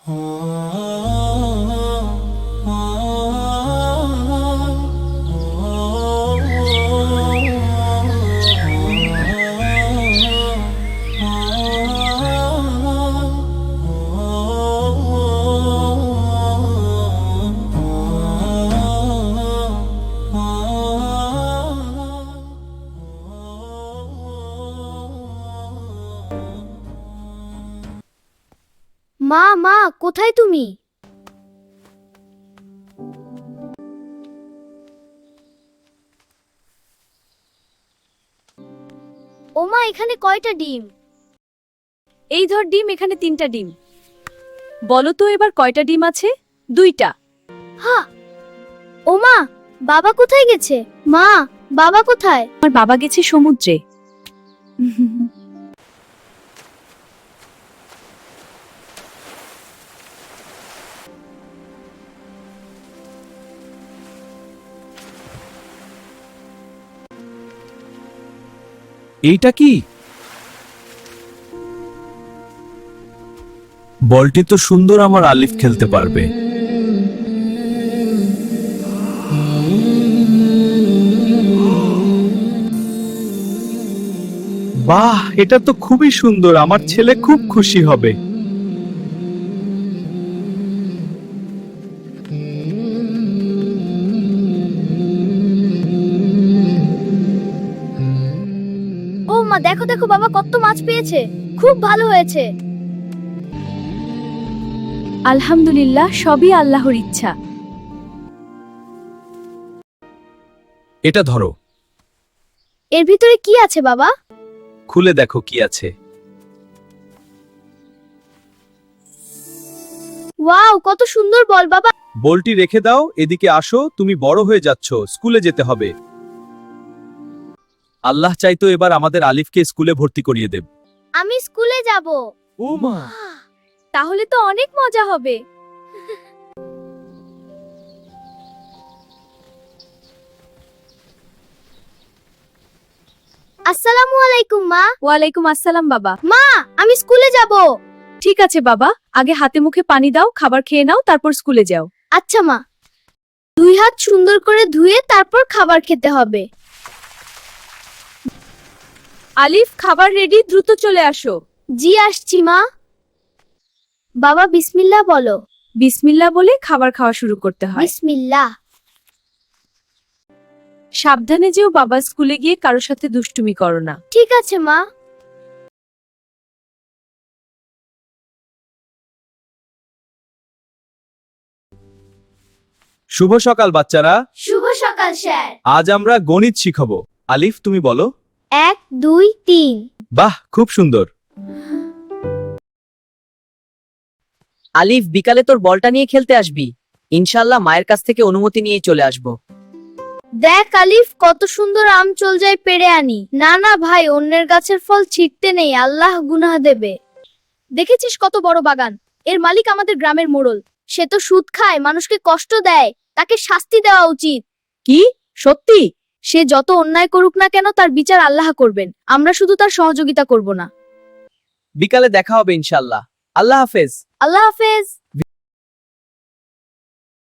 মা মা কোথায় তুমি? ও মা, এখানে কয়টা ডিম? এই ধর ডিম, এখানে 3টা ডিম। বলো তো এবার কয়টা ডিম আছে? 2টা। হ্যাঁ। ও মা, বাবা কোথায় গেছে? মা, বাবা কোথায়? আমার বাবা গেছে সমুদ্রে। এইটা কি? বলটি তো সুন্দর, আমার আলিফ খেলতে পারবে। বাহ, এটা তো খুবই সুন্দর, আমার ছেলে খুব খুশি হবে। ও মা, দেখো দেখো বাবা কত মাছ পেয়েছে, খুব ভালো হয়েছে। আলহামদুলিল্লাহ, সবই আল্লাহর ইচ্ছা। এটা ধরো। এর ভিতরে কি আছে বাবা? খুলে দেখো কি আছে। ওয়াও, কত সুন্দর বল বাবা। বলটি রেখে দাও, এদিকে আসো, তুমি বড় হয়ে যাচ্ছ, স্কুলে যেতে হবে। আল্লাহ চাইতো এবার আমাদের আলিফকে স্কুলে ভর্তি করিয়ে দেব। আমি স্কুলে যাব। ও মা, তাহলে তো অনেক মজা হবে। আসসালামু আলাইকুম মা। ওয়ালাইকুম আসসালাম বাবা। মা, আমি স্কুলে যাব। ঠিক আছে বাবা, আগে হাতে মুখে পানি দাও, খাবার খেয়ে নাও, তারপর স্কুলে যাও। আচ্ছা মা। 2 হাত সুন্দর করে ধুয়ে তারপর খাবার খেতে হবে। আলিফ, খাবার রেডি, দ্রুত চলে আসো। জি, আসছি মা। বাবা বিসমিল্লাহ বলো। বিসমিল্লাহ বলে খাবার খাওয়া শুরু করতে হয়। বিসমিল্লাহ। সাবধানে যেও বাবা, স্কুলে গিয়ে কারোর সাথে দুষ্টুমি করো না। ঠিক আছে মা। শুভ সকাল বাচ্চারা। শুভ সকাল স্যার। আজ আমরা গণিত শিখাবো। আলিফ, তুমি বলো। 1 2 3। বাহ, খুব সুন্দর। আলিফ, বিকালে তোর বলটা নিয়ে খেলতে আসবি। ইনশাআল্লাহ মায়ের কাছ থেকে অনুমতি নিয়ে চলে আসবো। দেখ আলিফ, কত সুন্দর আম চল যায় পেড়ে আনি। না না ভাই, অন্যের গাছের ফল ছিঁড়তে নেই, আল্লাহ গুনাহ দেবে। দেখেছিস কত বড় বাগান, এর মালিক আমাদের গ্রামের মোড়ল। সে তো সুদ খায়, মানুষকে কষ্ট দেয়, তাকে শাস্তি দেওয়া উচিত। কি সত্যি? সে যত অন্যায় করুক না কেন, তার বিচার আল্লাহ করবেন, আমরা শুধু তার সহযোগিতা করব না। বিকালে দেখা হবে ইনশাআল্লাহ। আল্লাহ হাফেজ। আল্লাহ হাফেজ।